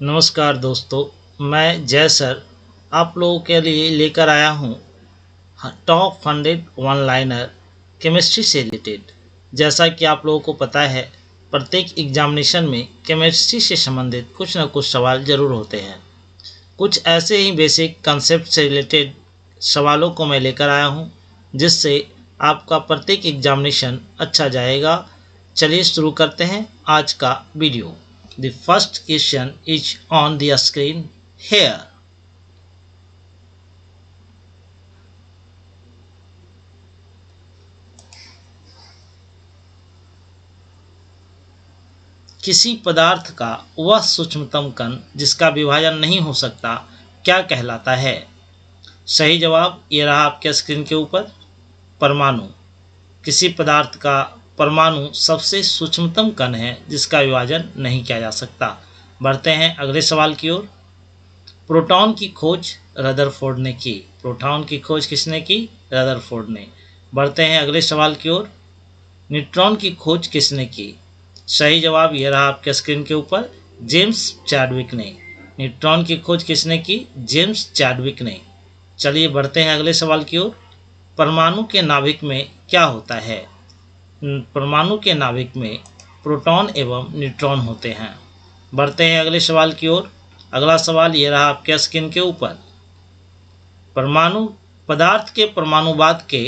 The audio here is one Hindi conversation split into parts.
नमस्कार दोस्तों, मैं जय सर आप लोगों के लिए लेकर आया हूँ top funded one liner chemistry से रिलेटेड। जैसा कि आप लोगों को पता है, प्रत्येक एग्जामिनेशन में केमिस्ट्री से संबंधित कुछ न कुछ सवाल ज़रूर होते हैं। कुछ ऐसे ही बेसिक कंसेप्ट से रिलेटेड सवालों को मैं लेकर आया हूँ, जिससे आपका प्रत्येक एग्जामिनेशन अच्छा जाएगा। चलिए शुरू करते हैं आज का video. The first question is on the screen here. किसी पदार्थ का वह सूक्ष्मतम कण जिसका विभाजन नहीं हो सकता क्या कहलाता है? सही जवाब ये रहा आपके स्क्रीन के ऊपर, परमाणु। किसी पदार्थ का परमाणु सबसे सूक्ष्मतम कण है जिसका विभाजन नहीं किया जा सकता। बढ़ते हैं अगले सवाल की ओर। प्रोटॉन की खोज रदरफोर्ड ने की। प्रोटॉन की खोज किसने की? रदरफोर्ड ने। बढ़ते हैं अगले सवाल की ओर। न्यूट्रॉन की खोज किसने की? सही जवाब यह रहा आपके स्क्रीन के ऊपर, जेम्स चैडविक ने। न्यूट्रॉन की खोज किसने की? जेम्स चैडविक ने। चलिए बढ़ते हैं अगले सवाल की ओर। परमाणु के नाभिक में क्या होता है? परमाणु के नाभिक में प्रोटॉन एवं न्यूट्रॉन होते हैं। बढ़ते हैं अगले सवाल की ओर। अगला सवाल ये रहा आपके स्क्रीन के ऊपर। परमाणु पदार्थ के परमाणुवाद के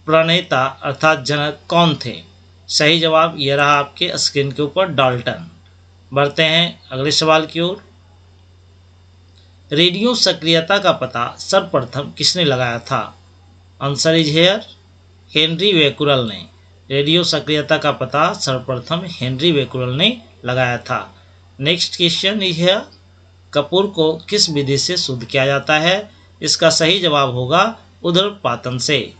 प्रणेता अर्थात जनक कौन थे? सही जवाब ये रहा आपके स्क्रीन के ऊपर, डाल्टन। बढ़ते हैं अगले सवाल की ओर। रेडियो सक्रियता का पता सर्वप्रथम किसने लगाया था? Answer is here, Henry Becquerel ने। रेडियो सक्रियता का पता सर्वप्रथम हेनरी बेकुरल ने लगाया था। Next question is here. Kapoor को किस विधि से शुद्ध किया जाता है? इसका सही जवाब होगा उदरपातन से।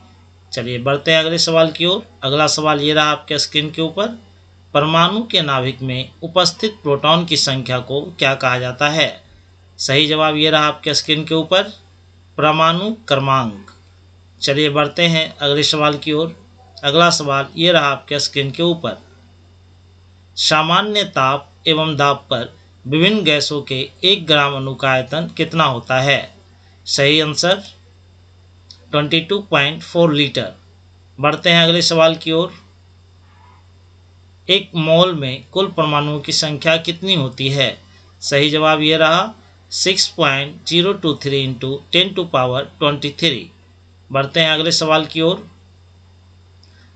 चलिए बढ़ते हैं अगले सवाल की ओर। अगला सवाल ये रहा आपके स्क्रीन के ऊपर। परमाणु के नाभिक में उपस्थित प्रोटॉन की संख्या को क्या कहा जाता है? सही जवाब ये रहा आपके स्क्रीन के ऊपर, परमाणु क्रमांक। चलिए बढ़ते हैं अगले सवाल की ओर। अगला सवाल ये रहा आपके स्क्रीन के ऊपर। सामान्य ताप एवं दाब पर विभिन्न गैसों के 1 ग्राम अणु का आयतन कितना होता है? सही आंसर 22.4 लीटर। बढ़ते हैं अगले सवाल की ओर। एक मोल में कुल परमाणुओं की संख्या कितनी होती है? सही जवाब ये रहा 6.023 इंटू 10⁻23। बढ़ते हैं अगले सवाल की ओर।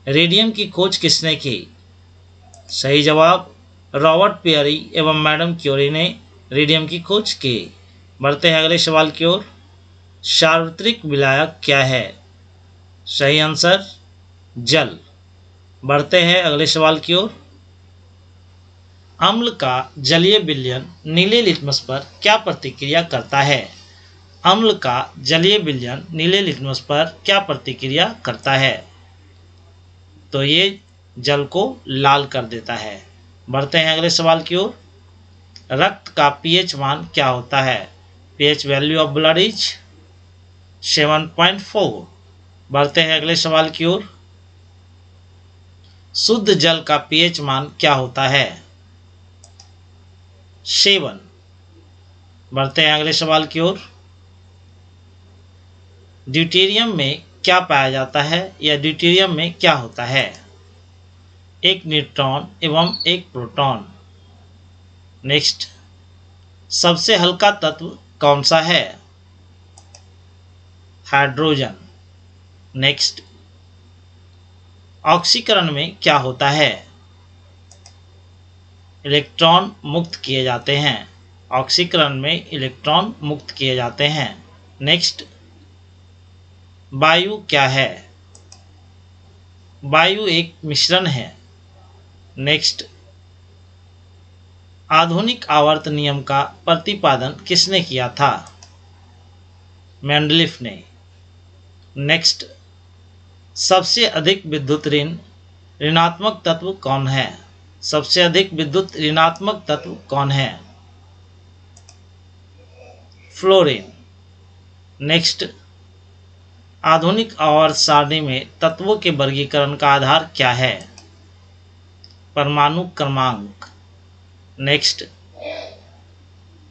रेडियम की खोज किसने की? सही जवाब रॉबर्ट पेयरी एवं मैडम क्यूरी ने रेडियम की खोज की। बढ़ते हैं अगले सवाल की ओर। सार्वत्रिक विलायक क्या है? सही आंसर जल। बढ़ते हैं अगले सवाल की ओर। अम्ल का जलीय विलयन नीले लिटमस पर क्या प्रतिक्रिया करता है? अम्ल का जलीय विलयन नीले लिटमस पर क्या प्रतिक्रिया करता है? तो ये जल को लाल कर देता है। बढ़ते हैं अगले सवाल की ओर। रक्त का पीएच मान क्या होता है? PH value of blood is 7.4। बढ़ते हैं अगले सवाल की ओर। शुद्ध जल का पीएच मान क्या होता है? 7। बढ़ते हैं अगले सवाल की ओर। ड्यूटेरियम में क्या पाया जाता है या ड्यूटेरियम में क्या होता है? एक न्यूट्रॉन एवं एक प्रोटॉन। नेक्स्ट, सबसे हल्का तत्व कौन सा है? हाइड्रोजन। नेक्स्ट, ऑक्सीकरण में क्या होता है? इलेक्ट्रॉन मुक्त किए जाते हैं। ऑक्सीकरण में इलेक्ट्रॉन मुक्त किए जाते हैं। नेक्स्ट, वायु क्या है? वायु एक मिश्रण है। नेक्स्ट, आधुनिक आवर्त नियम का प्रतिपादन किसने किया था? मेंडलीफ ने। नेक्स्ट, सबसे अधिक विद्युत ऋणात्मक तत्व कौन है? सबसे अधिक विद्युत ऋणात्मक तत्व कौन है? फ्लोरीन। नेक्स्ट, आधुनिक आवर्त सारणी में तत्वों के वर्गीकरण का आधार क्या है? परमाणु क्रमांक। नेक्स्ट,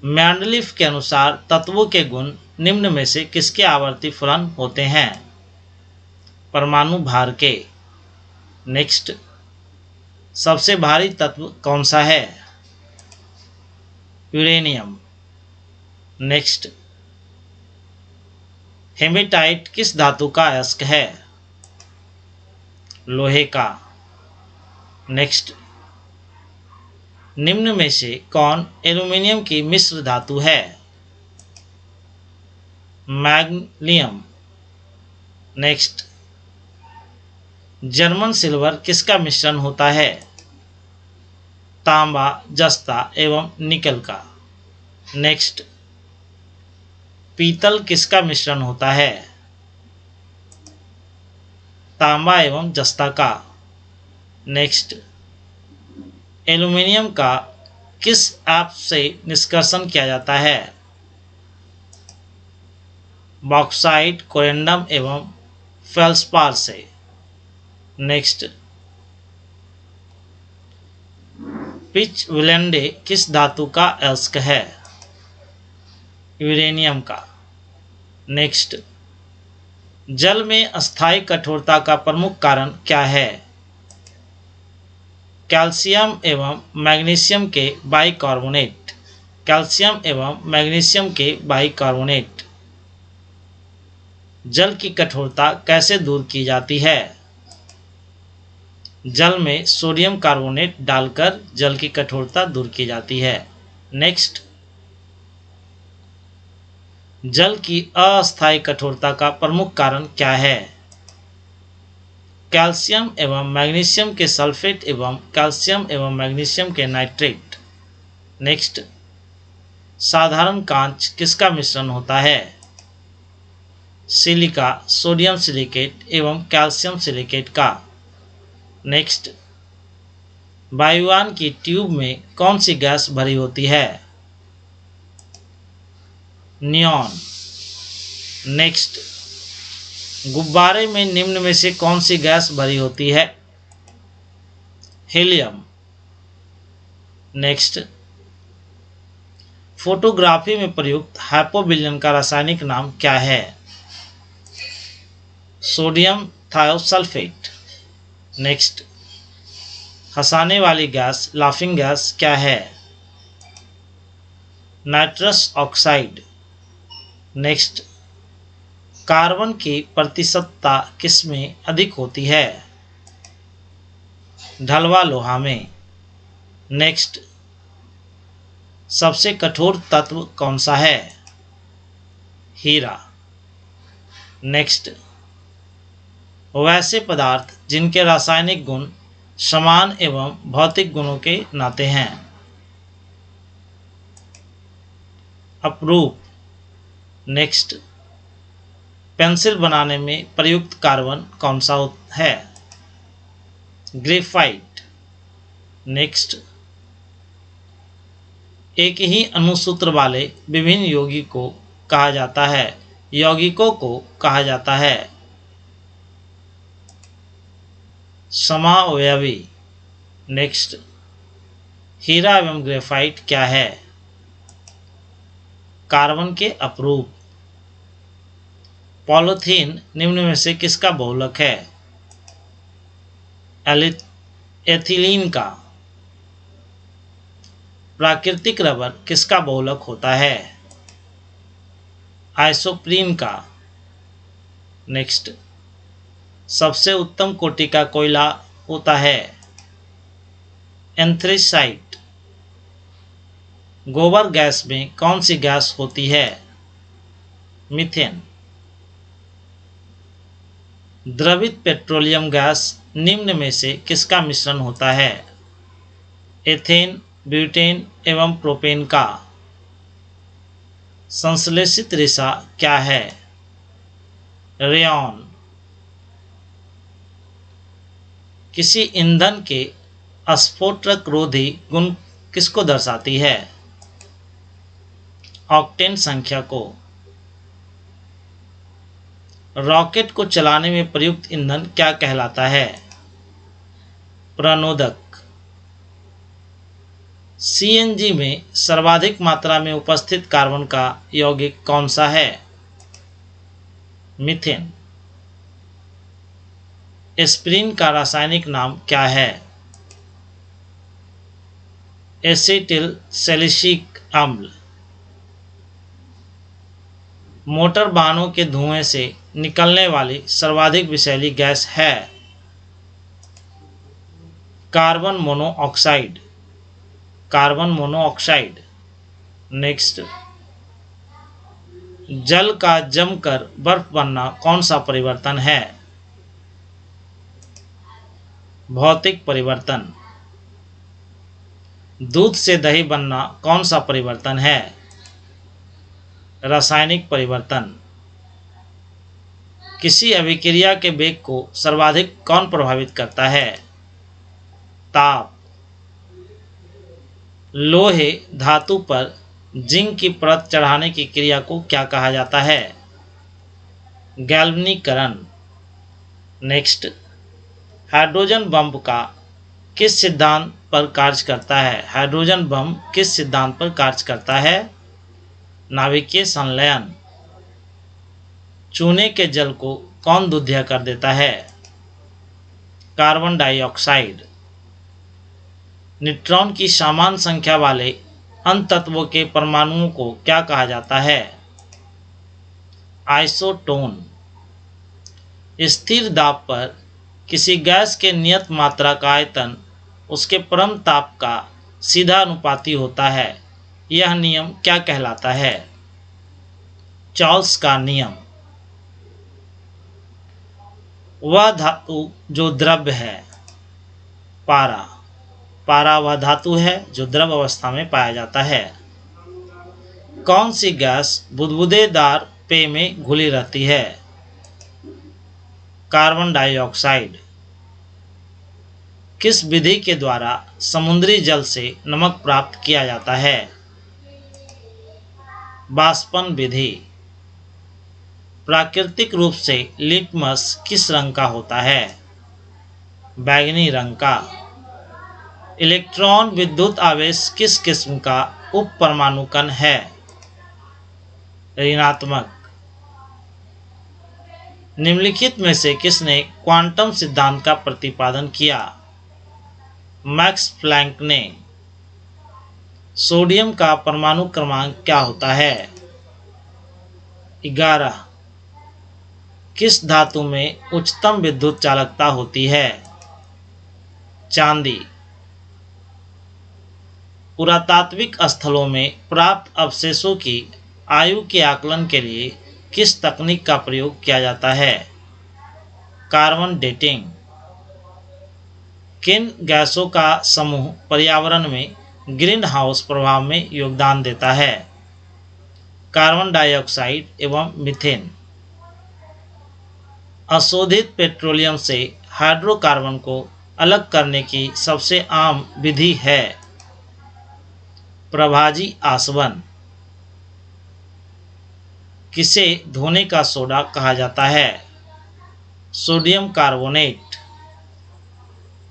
मैंडलीफ के अनुसार तत्वों के गुण निम्न में से किसके आवर्ती फलन होते हैं? परमाणु भार के। नेक्स्ट, सबसे भारी तत्व कौन सा है? यूरेनियम। नेक्स्ट, हेमेटाइट किस धातु का अयस्क है? लोहे का। नेक्स्ट, निम्न में से कौन एल्यूमीनियम की मिश्र धातु है? मैग्नीशियम। नेक्स्ट, जर्मन सिल्वर किसका मिश्रण होता है? तांबा, जस्ता एवं निकल का। नेक्स्ट, पीतल किसका मिश्रण होता है? तांबा एवं जस्ता का। नेक्स्ट, एल्यूमीनियम का किस ऐप से निष्कर्षण किया जाता है? बॉक्साइट, कोरेंडम एवं फेल्सपार से। नेक्स्ट, पिच विलेंडे किस धातु का अयस्क है? यूरेनियम का। नेक्स्ट, जल में अस्थायी कठोरता का प्रमुख कारण क्या है? कैल्शियम एवं मैग्नीशियम के बाइकार्बोनेट। कैल्शियम एवं मैग्नीशियम के बाइकार्बोनेट। जल की कठोरता कैसे दूर की जाती है? जल में सोडियम कार्बोनेट डालकर जल की कठोरता दूर की जाती है। नेक्स्ट, जल की अस्थायी कठोरता का प्रमुख कारण क्या है? कैल्शियम एवं मैग्नीशियम के सल्फेट एवं कैल्शियम एवं मैग्नीशियम के नाइट्रेट। नेक्स्ट, साधारण कांच किसका मिश्रण होता है? सिलिका, सोडियम सिलिकेट एवं कैल्शियम सिलिकेट का। नेक्स्ट, वायुयान की ट्यूब में कौन सी गैस भरी होती है? नियॉन। नेक्स्ट, गुब्बारे में निम्न में से कौन सी गैस भरी होती है? हीलियम। नेक्स्ट, फोटोग्राफी में प्रयुक्त हाइपोविलियन का रासायनिक नाम क्या है? Sodium thiosulphate. नेक्स्ट, हंसाने वाली गैस, लाफिंग गैस क्या है? Nitrous oxide. नेक्स्ट, कार्बन की प्रतिशतता किस में अधिक होती है? ढलवा लोहा में। नेक्स्ट, सबसे कठोर तत्व कौन सा है? हीरा। नेक्स्ट, वैसे पदार्थ जिनके रासायनिक गुण समान एवं भौतिक गुणों के नाते हैं। अपरूप। नेक्स्ट, पेंसिल बनाने में प्रयुक्त कार्बन कौन सा है? ग्रेफाइट। नेक्स्ट, एक ही अनुसूत्र वाले विभिन्न यौगिकों को कहा जाता है समावयवी। नेक्स्ट, हीरा एवं ग्रेफाइट क्या है? कार्बन के अपरूप। पॉलीथीन निम्न में से किसका बहुलक है? एथिलीन का। प्राकृतिक रबर किसका बहुलक होता है? आइसोप्रीन का। नेक्स्ट, सबसे उत्तम कोटि का कोयला होता है एंथ्रेसाइट। गोबर गैस में कौन सी गैस होती है? मीथेन। द्रवित पेट्रोलियम गैस निम्न में से किसका मिश्रण होता है? एथेन, ब्यूटेन एवं प्रोपेन का। संश्लेषित रेशा क्या है? रेयॉन। किसी ईंधन के अस्फोटकरोधी गुण किसको दर्शाती है? ऑक्टेन संख्या को। रॉकेट को चलाने में प्रयुक्त ईंधन क्या कहलाता है? प्रणोदक। सीएनजी में सर्वाधिक मात्रा में उपस्थित कार्बन का यौगिक कौन सा है? मीथेन। एस्पिरिन का रासायनिक नाम क्या है? एसिटिल सैलिसिलिक अम्ल। मोटर वाहनों के धुएं से निकलने वाली सर्वाधिक विषैली गैस है? Carbon monoxide. Carbon monoxide. Next, जल का जमकर बर्फ बनना कौन सा परिवर्तन है? भौतिक परिवर्तन। दूध से दही बनना कौन सा परिवर्तन है? रासायनिक परिवर्तन। किसी अभिक्रिया के वेग को सर्वाधिक कौन प्रभावित करता है? ताप। लोहे धातु पर जिंक की परत चढ़ाने की क्रिया को क्या कहा जाता है? गैल्वनीकरण। नेक्स्ट, हाइड्रोजन बम का किस सिद्धांत पर कार्य करता है? हाइड्रोजन बम किस सिद्धांत पर कार्य करता है? नाभिकीय संलयन। चूने के जल को कौन दूधिया कर देता है? Carbon dioxide. न्यूट्रॉन की समान संख्या वाले अन्तत्वों के परमाणुओं को क्या कहा जाता है? आइसोटोन। स्थिर दाब पर किसी गैस के नियत मात्रा का आयतन उसके परम ताप का सीधा अनुपाती होता है। यह नियम क्या कहलाता है? चार्ल्स का नियम। वह धातु जो द्रव्य है। पारा। पारा वह धातु है जो द्रव अवस्था में पाया जाता है। कौन सी गैस बुदबुदेदार पेय में घुली रहती है? Carbon dioxide. किस विधि के द्वारा समुद्री जल से नमक प्राप्त किया जाता है? बाष्पन विधि। प्राकृतिक रूप से लिटमस किस रंग का होता है? बैंगनी रंग का। इलेक्ट्रॉन विद्युत आवेश किस किस्म का उप परमाणु कण है? ऋणात्मक। निम्नलिखित में से किसने क्वांटम सिद्धांत का प्रतिपादन किया? मैक्स प्लैंक ने। सोडियम का परमाणु क्रमांक क्या होता है? 11। किस धातु में उच्चतम विद्युत चालकता होती है? चांदी। पुरातात्विक स्थलों में प्राप्त अवशेषों की आयु के आकलन के लिए किस तकनीक का प्रयोग किया जाता है? Carbon dating. किन गैसों का समूह पर्यावरण में ग्रीन हाउस प्रभाव में योगदान देता है? कार्बन डाइऑक्साइड एवं मीथेन। अशोधित पेट्रोलियम से हाइड्रोकार्बन को अलग करने की सबसे आम विधि है? प्रभाजी आसवन। किसे धोने का सोडा कहा जाता है? Sodium carbonate.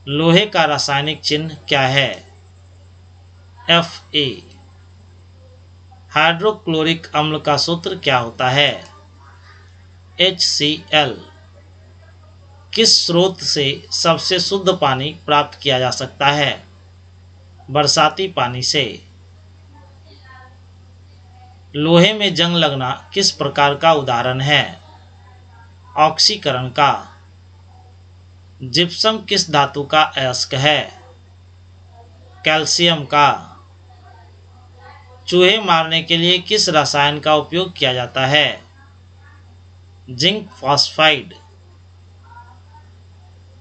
लोहे का रासायनिक चिन्ह क्या है? Fe। हाइड्रोक्लोरिक अम्ल का सूत्र क्या होता है? HCl। किस स्रोत से सबसे शुद्ध पानी प्राप्त किया जा सकता है? बरसाती पानी से। लोहे में जंग लगना किस प्रकार का उदाहरण है? ऑक्सीकरण का। जिप्सम किस धातु का अयस्क है? कैल्शियम का। चूहे मारने के लिए किस रसायन का उपयोग किया जाता है? Zinc phosphide.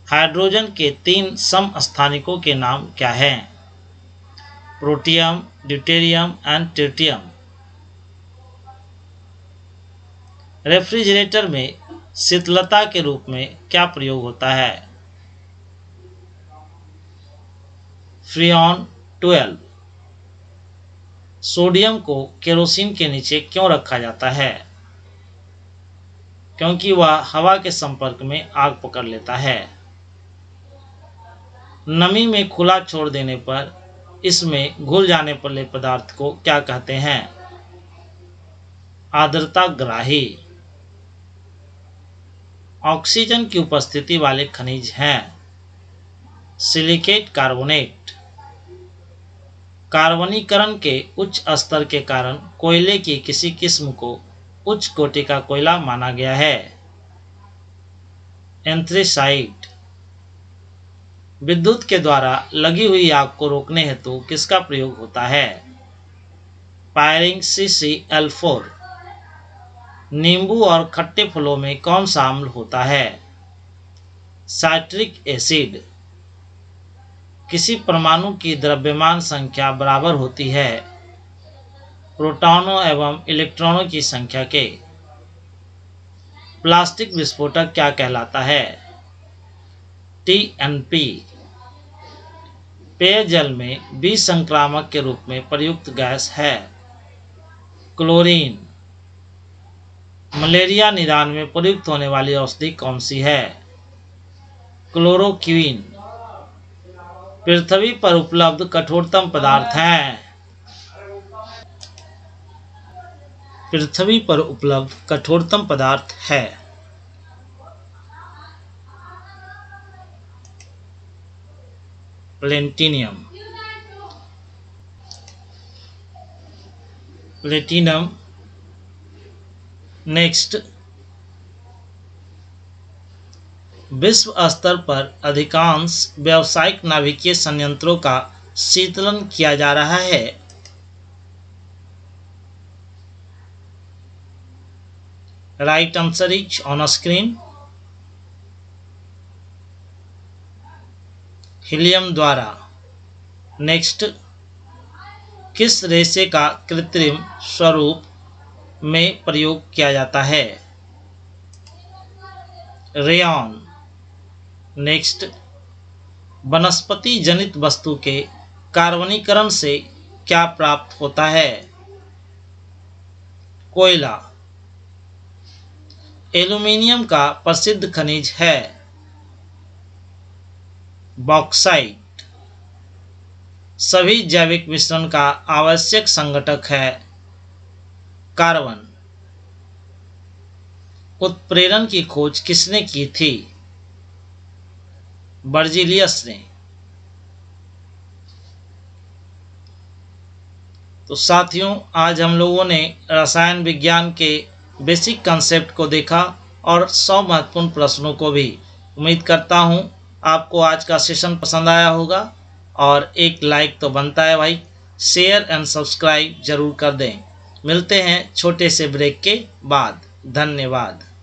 हाइड्रोजन के 3 समस्थानिकों के नाम क्या हैं? Protium, deuterium and tritium. Refrigerator में शीतलता के रूप में क्या प्रयोग होता है? फ्रीऑन 12। सोडियम को केरोसिन के नीचे क्यों रखा जाता है? क्योंकि वह हवा के संपर्क में आग पकड़ लेता है। नमी में खुला छोड़ देने पर इसमें घुल जाने वाले पदार्थ को क्या कहते हैं? आर्द्रताग्राही। ऑक्सीजन की उपस्थिति वाले खनिज हैं सिलिकेट कार्बोनेट। कार्बनीकरण के उच्च स्तर के कारण कोयले की किसी किस्म को उच्च कोटि का कोयला माना गया है एंथ्रेसाइट। विद्युत के द्वारा लगी हुई आग को रोकने हेतु किसका प्रयोग होता है? पायरिंग CCl4। नींबू और खट्टे फलों में कौन सा अम्ल होता है? Citric acid. किसी परमाणु की द्रव्यमान संख्या बराबर होती है प्रोटॉनों एवं इलेक्ट्रॉनों की संख्या के। प्लास्टिक विस्फोटक क्या कहलाता है? TNP। पेयजल में विसंक्रामक के रूप में प्रयुक्त गैस है क्लोरीन। मलेरिया निदान में प्रयुक्त होने वाली औषधि कौन सी है? क्लोरोक्विन। पृथ्वी पर उपलब्ध कठोरतम पदार्थ हैं। पृथ्वी पर उपलब्ध कठोरतम पदार्थ है प्लेटिनम। प्लेटिनम। नेक्स्ट, विश्व स्तर पर अधिकांश व्यावसायिक नाभिकीय संयंत्रों का शीतलन किया जा रहा है। Right answer is on screen. Helium द्वारा। नेक्स्ट, किस रेशे का कृत्रिम स्वरूप में प्रयोग किया जाता है? रेयॉन। नेक्स्ट, वनस्पति जनित वस्तु के कार्बनीकरण से क्या प्राप्त होता है? कोयला। एल्यूमीनियम का प्रसिद्ध खनिज है बॉक्साइट। सभी जैविक मिश्रण का आवश्यक संघटक है कार्बन। उत्प्रेरण की खोज किसने की थी? बर्जीलियस ने। तो साथियों, आज हम लोगों ने रसायन विज्ञान के बेसिक कंसेप्ट को देखा और 100 महत्वपूर्ण प्रश्नों को भी। उम्मीद करता हूं आपको आज का सेशन पसंद आया होगा और एक लाइक तो बनता है भाई। शेयर एंड सब्सक्राइब जरूर कर दें। मिलते हैं छोटे से ब्रेक के बाद। धन्यवाद।